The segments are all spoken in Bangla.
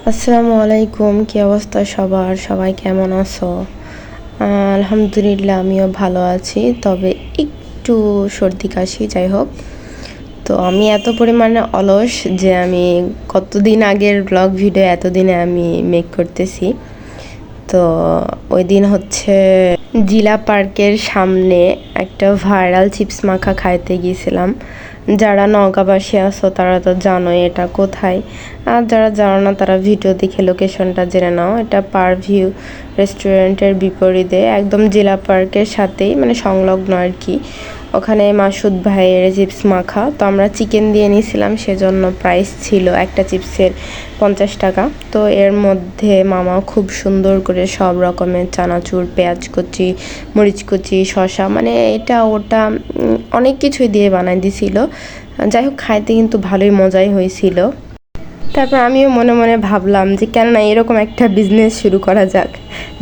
আসসালামু আলাইকুম, কি অবস্থা সবার? সবাই কেমন আছো? আলহামদুলিল্লাহ আমিও ভালো আছি, তবে একটু সর্দি কাশি। যাই হোক, তো আমি এত পরিমাণে অলস যে আমি কতদিন আগের ব্লগ ভিডিও এতদিনে আমি মেক করতেছি। তো ওই দিন হচ্ছে জিলা পার্কের সামনে একটা ভাইরাল চিপস মাখা খাইতে গিয়েছিলাম। যারা নওগাঁবাসী আছো তারা তো জানোই এটা কোথায়, আর যারা জানো না তারা ভিডিও দেখে লোকেশনটা জেনে নাও। এটা পারভিউ রেস্টুরেন্টের বিপরীতে, একদম জিলা পার্কের সাথেই, মানে সংলগ্ন আর কি। ওখানে মাসুদ ভাইয়ের চিপস মাখা। তো আমরা চিকেন দিয়ে নিয়েছিলাম, সেজন্য প্রাইস ছিল একটা চিপসের 50 টাকা। তো এর মধ্যে মামা খুব সুন্দর করে সব রকমের চানাচুর, পেঁয়াজ কুচি, মরিচ কুচি, শসা, মানে এটা ওটা অনেক কিছুই দিয়ে বানাই দিছিল। যাই হোক, খাইতে কিন্তু ভালোই মজাই হয়েছিল। তারপর আমিও মনে মনে ভাবলাম যে কেন না এরকম একটা বিজনেস শুরু করা যাক।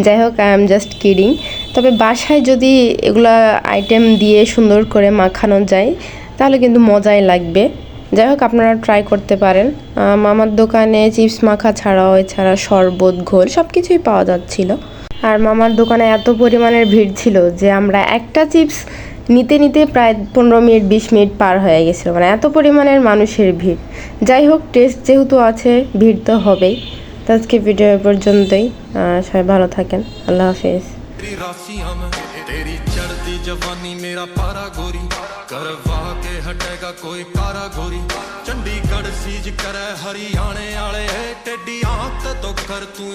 যাই হোক, আই এম জাস্ট কিডিং। তবে বাসায় যদি এগুলা আইটেম দিয়ে সুন্দর করে মাখানো যায় তাহলে কিন্তু মজাই লাগবে। যাই হোক, আপনারা ট্রাই করতে পারেন। মামার দোকানে চিপস মাখা ছাড়াও এছাড়া শরবত, ঘোল সব কিছুই পাওয়া যাচ্ছিল। আর মামার দোকানে এত পরিমাণের ভিড় ছিল যে আমরা একটা চিপস নিতে নিতে প্রায় 15 মিনিট 20 মিনিট পার হয়ে গেছিলো, মানে এত পরিমাণের মানুষের ভিড়। যাই হোক, টেস্ট যেহেতু আছে, ভিড় তো হবেই। তো আজকে ভিডিও পর্যন্তই। সবাই ভালো থাকেন। আল্লাহ হাফেজ। तेरी चढ़ती जवानी मेरा पारा गोरी करवा के हटेगा कोई कारा गोरी चंडीगढ़ सीज करे हरियाणे आले टेडी आंख तो कर तू